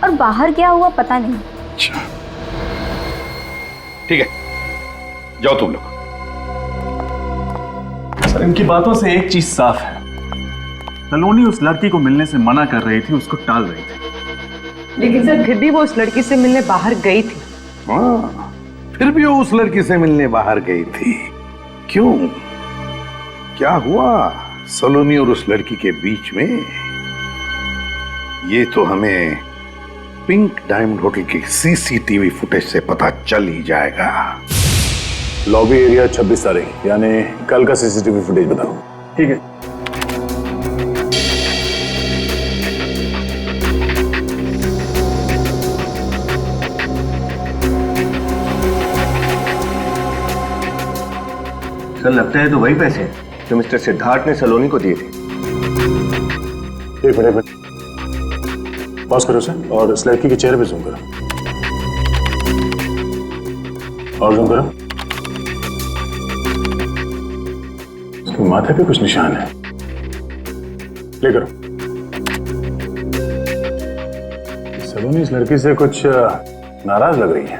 और बाहर क्या हुआ पता नहीं। ठीक है, जाओ तुम लोग। सर, इनकी बातों से एक चीज साफ है, सलोनी उस लड़की को मिलने से मना कर रही थी, उसको टाल रही थी। लेकिन सर, फिर भी वो उस लड़की से मिलने बाहर गई थी। हाँ, फिर भी वो उस लड़की से मिलने बाहर गई थी। क्यों? क्या हुआ सलोनी और उस लड़की के बीच में? ये तो हमें पिंक डायमंड होटल की सीसीटीवी फुटेज से पता चल ही जाएगा। लॉबी एरिया 26 तारीख, यानी कल का सीसीटीवी फुटेज बताओ। ठीक है। सर, लगता है तो वही पैसे हैं। जो मिस्टर सिद्धार्थ ने सलोनी को दिए थे। एक मिनट पॉज करो सर, और इस लड़की के चेहरे पे जूम करो, और जूम करो। इसके माथे पे कुछ निशान है, प्ले करो। सलोनी इस लड़की से कुछ नाराज लग रही है।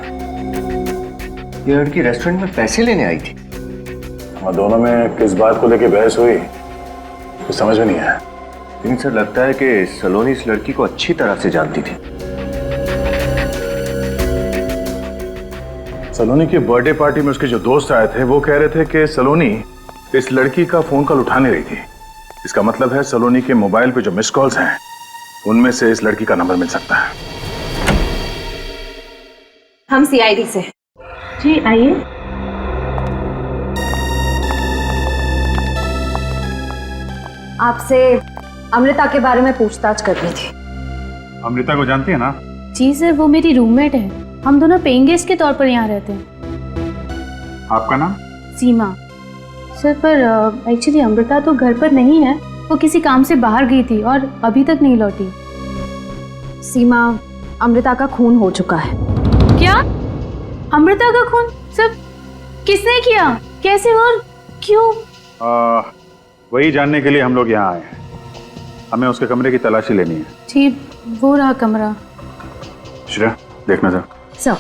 ये लड़की रेस्टोरेंट में पैसे लेने आई थी। हम दोनों में किस बात को लेके बहस हुई कुछ समझ में नहीं आया। लेकिन सर लगता है कि सलोनी इस लड़की को अच्छी तरह से जानती थी। सलोनी की बर्थडे पार्टी में उसके जो दोस्त आए थे वो कह रहे थे कि सलोनी इस लड़की का फोन कॉल उठा नहीं रही थी। इसका मतलब है सलोनी के मोबाइल पे जो मिस कॉल्स हैं उनमें से इस लड़की का नंबर मिल सकता है। हम सीआईडी से। जी आइए। आपसे अमृता के बारे में पूछताछ कर रही थी। अमृता को जानती है ना? जी सर, वो मेरी रूममेट है। हम दोनों पेइंग गेस्ट के तौर पर यहाँ रहते हैं। आपका नाम? सीमा। सर पर एक्चुअली अमृता तो घर पर नहीं है, वो किसी काम से बाहर गई थी और अभी तक नहीं लौटी। सीमा, अमृता का खून हो चुका है। क्या? अमृता का खून? सर किसने किया, कैसे और क्यों? वही जानने के लिए हम लोग यहाँ आए हैं। हमें उसके कमरे की तलाशी लेनी है। जी वो रहा कमरा। श्रेया देखना सर। सर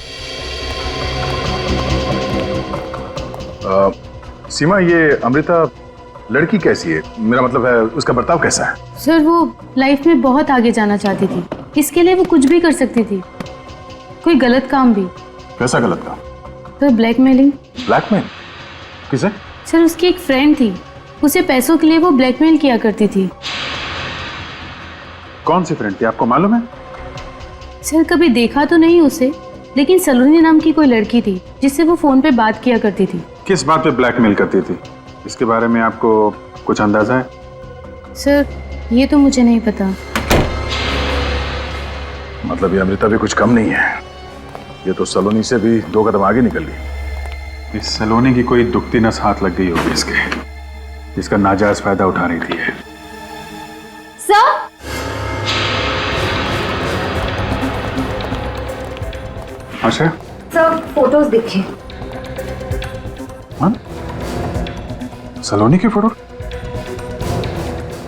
सीमा, ये अमृता लड़की कैसी है? मेरा मतलब है उसका बर्ताव कैसा है? सर वो लाइफ में बहुत आगे जाना चाहती थी, इसके लिए वो कुछ भी कर सकती थी, कोई गलत काम भी। कैसा गलत काम? तो ब्लैकमेलिंग। ब्लैकमेल? किसे? सर उसकी एक फ्रेंड थी, उसे पैसों के लिए वो ब्लैकमेल किया करती थी। कौन सी फ्रेंड थी, आपको मालूम है? सर कभी देखा तो नहीं उसे, लेकिन सलोनी नाम की कोई लड़की थी जिससे वो फोन पे बात किया करती थी। किस बात पे ब्लैकमेल करती थी, इसके बारे में आपको कुछ अंदाजा है? सर ये तो मुझे नहीं पता। मतलब ये अमृता भी कुछ कम नहीं है, ये तो सलोनी से भी 2 कदम आगे निकल गई। इस सलोनी की कोई दुखती नस हाथ लग गई होगी इसके, जिसका नाजायज फायदा उठा रही थी। सर अच्छा सर फोटोज देखिए। हाँ? सलोनी की फोटो?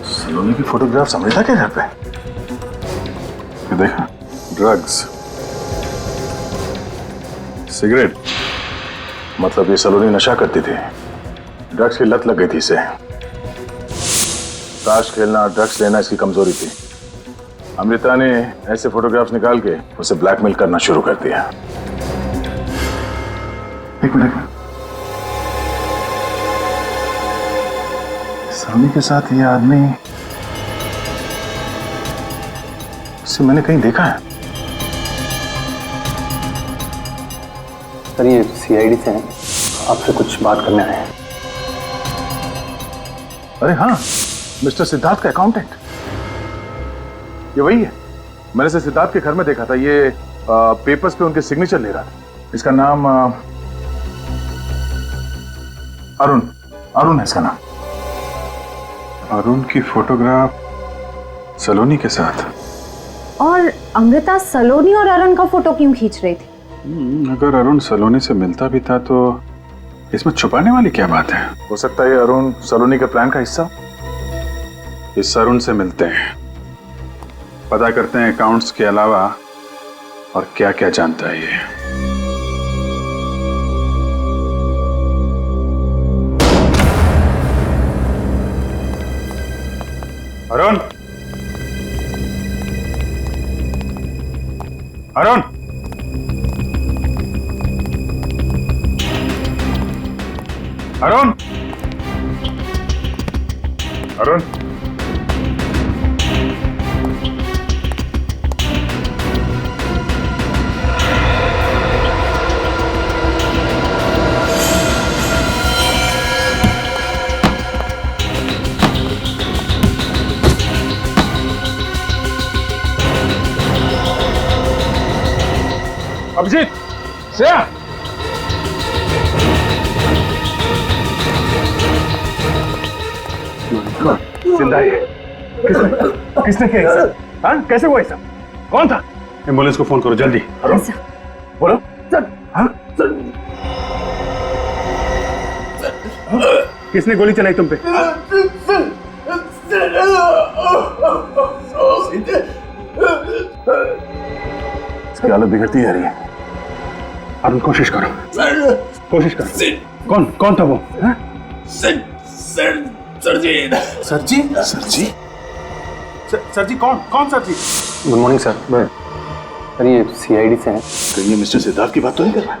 सलोनी की फोटोग्राफ अमृता के घर पे? ये देखा, ड्रग्स, सिगरेट, मतलब ये सलोनी नशा करती थी, ड्रग्स की लत लग गई थी इसे। ताश खेलना, ड्रग्स लेना इसकी कमजोरी थी। अमृता ने ऐसे फोटोग्राफ्स निकाल के उसे ब्लैकमेल करना शुरू कर दिया। एक मिनट, सलोनी के साथ ये आदमी, इसे मैंने कहीं देखा है। सर ये सीआईडी से हैं, आपसे कुछ बात करने आए हैं। अरे हाँ, मिस्टर सिद्धार्थ का अकाउंटेंट, ये वही है। मैंने इसे सिद्धार्थ के घर में देखा था, ये पेपर्स पे उनके सिग्नेचर ले रहा था। इसका नाम अरुण है इसका नाम। अरुण की फोटोग्राफ सलोनी के साथ। और अमृता सलोनी और अरुण का फोटो क्यों खींच रही थी? अगर अरुण सलोनी से मिलता भी था तो इसमें छुपाने वाली क्या बात है? हो सकता है अरुण सलोनी के प्लान का हिस्सा। इस अरुण से मिलते हैं, पता करते हैं अकाउंट्स के अलावा और क्या क्या जानता है ये। अरुण, अरुण, अरुण, अरुण, अभिजीत, श्रेया, जिंदा है। किसने किया ऐसा? हाँ, कैसे हुआ ऐसा? कौन था? एम्बुलेंस को फोन करो जल्दी। बोलो। हाँ? किसने गोली चलाई तुम पे? इसकी हालत बिगड़ती जा रही है। अरुण कोशिश करो, कोशिश करो। कौन था वो? सर जी कौन sir ji? Good morning sir. Sir ये सीआईडी से हैं। तो ये मिस्टर सिद्धार्थ की बात तो नहीं कर रहा?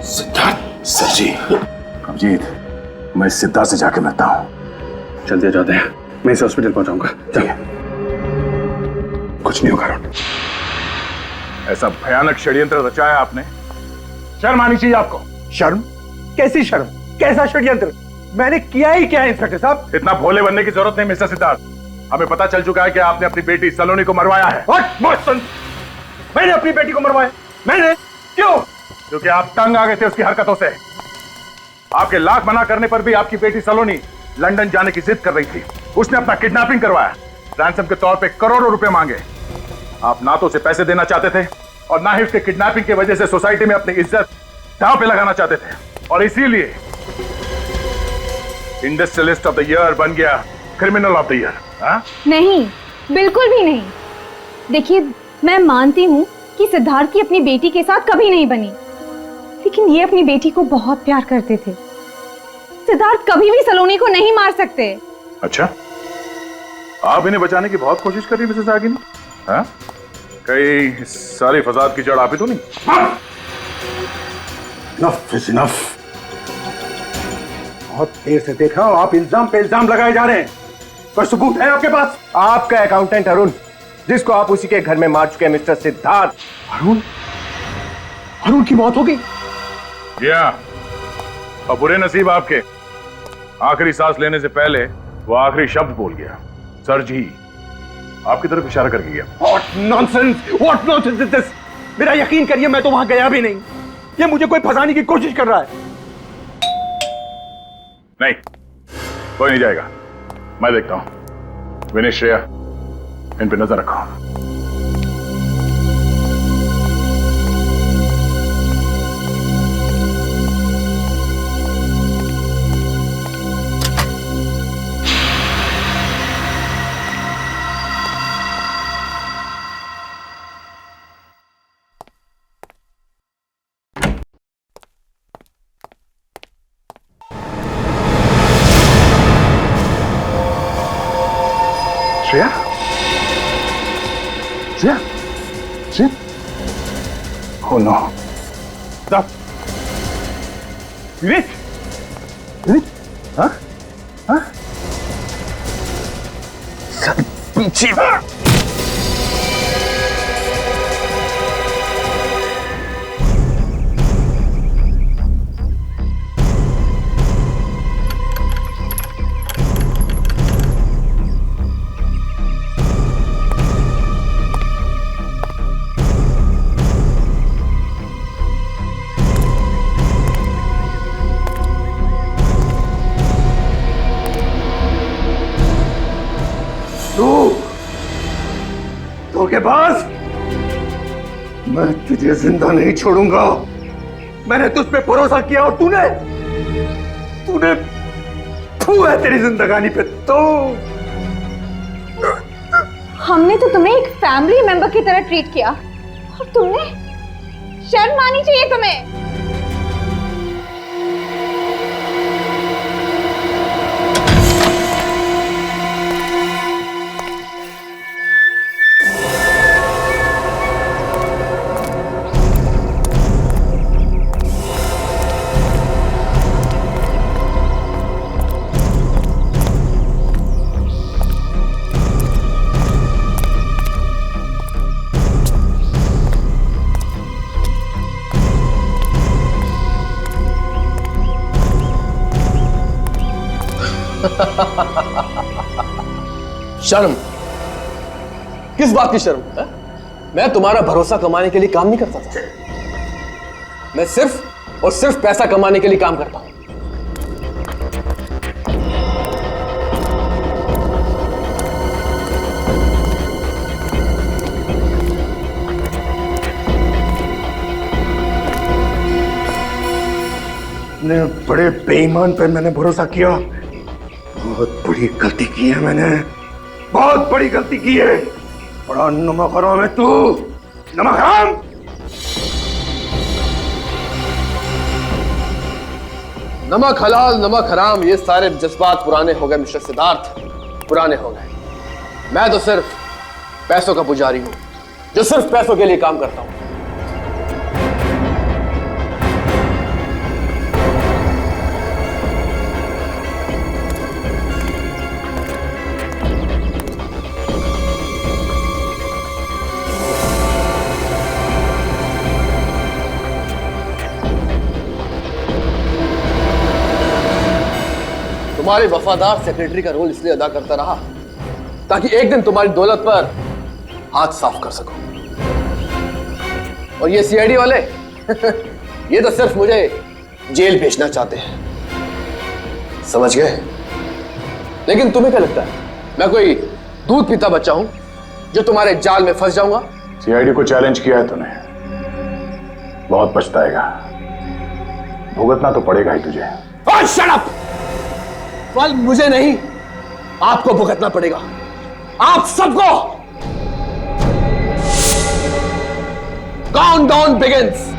सिद्धार्थ? सर जी अभिजीत, मैं सिद्धार्थ से जाके मिलता हूँ। जल्दी जाते हैं, मैं इसे हॉस्पिटल पहुंचाऊंगा। चलिए। कुछ नहीं होगा अरुण। ऐसा भयानक षड्यंत्र रचाया आपने, शर्म आनी चाहिए आपको। शर्म? कैसी शर्म? कैसा षड्यंत्र? मैंने किया ही क्या है इंस्पेक्टर साहब? इतना भोले बनने की जरूरत नहीं मिस्टर सिद्धार्थ। हमें पता चल चुका है कि आपने अपनी बेटी सलोनी को मरवाया है। मैंने अपनी बेटी को मरवाया? मैंने? क्यों? क्योंकि आप तंग आ गए थे उसकी हरकतों से। आपके लाख मना करने पर भी आपकी बेटी सलोनी लंदन जाने की जिद कर रही थी। उसने अपना किडनैपिंग करवाया, रैंसम के तौर पे करोड़ों रुपए मांगे। आप ना तो उसे पैसे देना चाहते थे और ना ही उसके किडनैपिंग की वजह से सोसाइटी में अपनी इज्जत दांव पे लगाना चाहते थे, और इसीलिए इंडस्ट्रियलिस्ट ऑफ द ईयर बन गया क्रिमिनल ऑफ द ईयर। नहीं, बिल्कुल भी नहीं। देखिए, मैं मानती हूँ कि सिद्धार्थ की अपनी बेटी के साथ कभी नहीं बनी, लेकिन ये अपनी बेटी को बहुत प्यार करते थे। सिद्धार्थ कभी भी सलोनी को नहीं मार सकते। अच्छा, आप इन्हें बचाने की बहुत कोशिश कर रही मिसेस आगिनी? हाँ? कई सारी फसाद की जड़ आप ही तो नहीं? Enough is enough। बहुत देर से देख रहा हूं आप इल्जाम पे इल्जाम लगाए जा रहे हैं। कोई सबूत है आपके पास? आपका अकाउंटेंट अरुण, जिसको आप उसी के घर में मार चुके हैं मिस्टर सिद्धार्थ। अरुण की मौत हो गई? और बुरे नसीब आपके, आखिरी सांस लेने से पहले वो आखिरी शब्द बोल गया, सर जी, आपकी तरफ इशारा करके गया। What nonsense is this? मेरा यकीन करिए, मैं तो वहां गया भी नहीं। ये मुझे कोई फंसाने की कोशिश कर रहा है। नहीं, कोई नहीं जाएगा, मैं देखता हूं। विनय, श्रेया, इन पे नजर रखो। Shreya? Shreya? Shreya? Oh no! Stop! विवेक? विवेक? हाँ? हाँ? सर पीछे! धोखेबाज, मैं तुझे जिंदा नहीं छोड़ूंगा। मैंने तुझ पे भरोसा किया और तूने फू है तेरी जिंदगानी पे। तो हमने तो तुम्हें एक फैमिली मेंबर की तरह ट्रीट किया और तुमने, शर्म आनी चाहिए तुम्हें। शर्म? किस बात की शर्म है? मैं तुम्हारा भरोसा कमाने के लिए काम नहीं करता था। मैं सिर्फ और सिर्फ पैसा कमाने के लिए काम करता हूं। इतने बड़े बेईमान पे मैंने भरोसा किया। बहुत बड़ी गलती की है मैंने, बहुत बड़ी गलती की है। बड़ा नमक हराम है तू, नमक हराम। नमक हलाल नमक हराम, ये सारे जज्बात पुराने हो गए मिस्टर सिद्धार्थ, पुराने हो गए। मैं तो सिर्फ पैसों का पुजारी हूं, जो सिर्फ पैसों के लिए काम करता हूं। तुम्हारे वफादार सेक्रेटरी का रोल इसलिए अदा करता रहा ताकि एक दिन तुम्हारी दौलत पर हाथ साफ कर सको। और ये सीआईडी वाले ये तो सिर्फ मुझे जेल भेजना चाहते हैं, समझ गए? लेकिन तुम्हें क्या लगता है मैं कोई दूध पीता बच्चा हूं जो तुम्हारे जाल में फंस जाऊंगा? सीआईडी को चैलेंज किया है तूने, बहुत पछताएगा, भुगतना तो पड़ेगा ही तुझे। Shut up! फल मुझे नहीं, आपको भुगतना पड़ेगा, आप सबको। काउंटडाउन बिगिंस,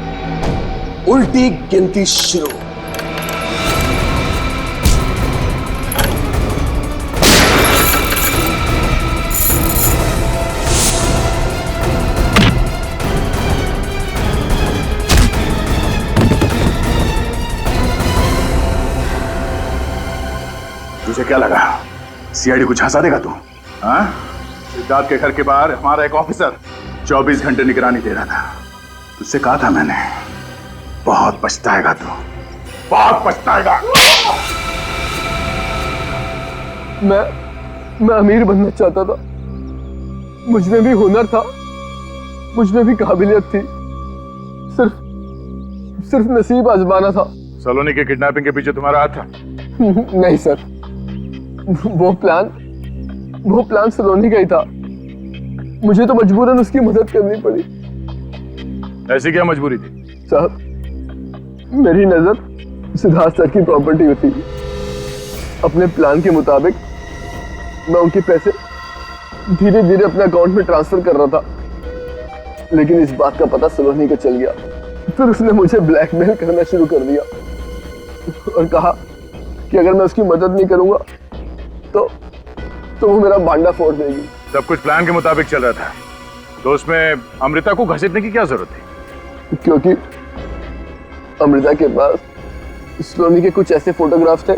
उल्टी गिनती शुरू। तुझे क्या लगा सीआईडी को झांसा देगा तू? हाँ? सिद्धार्थ के घर के बाहर हमारा एक ऑफिसर 24 घंटे निगरानी दे रहा था। तुझसे कहा था मैंने, बहुत पछताएगा तू, बहुत पछताएगा। मैं अमीर बनना चाहता था, मुझ में भी हुनर था, मुझ में भी काबिलियत थी, सिर्फ नसीब आजमाना था। सलोनी के किडनैपिंग के पीछे तुम्हारा हाथ था? नहीं सर, वो प्लान सलोनी का ही था, मुझे तो मजबूरन उसकी मदद करनी पड़ी। ऐसी क्या मजबूरी थी? साहब, मेरी नजर सिद्धार्थ सर की प्रॉपर्टी होती थी। अपने प्लान के मुताबिक मैं उनके पैसे धीरे धीरे अपने अकाउंट में ट्रांसफर कर रहा था, लेकिन इस बात का पता सलोनी को चल गया। फिर उसने मुझे ब्लैकमेल करना शुरू कर दिया और कहा कि अगर मैं उसकी मदद नहीं करूंगा तो वो मेरा भांडा फोड़ देगी। सब कुछ प्लान के मुताबिक चल रहा था, तो उसमें अमृता को घसीटने की क्या जरूरत थी? क्योंकि अमृता के पास सलोनी के कुछ ऐसे फोटोग्राफ्स थे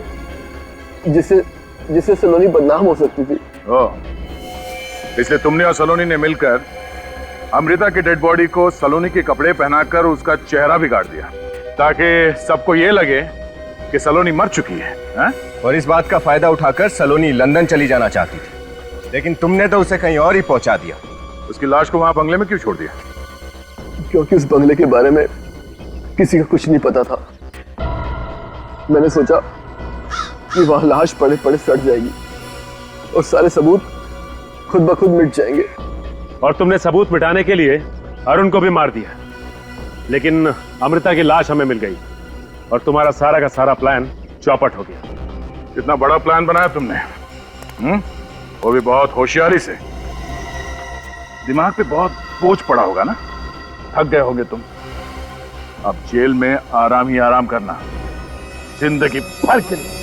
जिससे सलोनी बदनाम हो सकती थी। ओह, इसलिए तुमने और सलोनी ने मिलकर अमृता की डेड बॉडी को सलोनी के कपड़े पहनाकर उसका चेहरा बिगाड़ दिया, ताकि सबको ये लगे कि सलोनी मर चुकी है, हा? और इस बात का फायदा उठाकर सलोनी लंदन चली जाना चाहती थी, लेकिन तुमने तो उसे कहीं और ही पहुंचा दिया। उसकी लाश को वहां बंगले में क्यों छोड़ दिया? क्योंकि उस बंगले के बारे में किसी का कुछ नहीं पता था। मैंने सोचा कि वहां लाश पड़े पड़े सड़ जाएगी और सारे सबूत खुद ब खुद मिट जाएंगे। और तुमने सबूत मिटाने के लिए अरुण को भी मार दिया, लेकिन अमृता की लाश हमें मिल गई और तुम्हारा सारा का सारा प्लान चौपट हो गया। कितना बड़ा प्लान बनाया तुमने, वो भी बहुत होशियारी से। दिमाग पे बहुत बोझ पड़ा होगा ना, थक गए होगे तुम। अब जेल में आराम ही आराम करना, जिंदगी भर के लिए।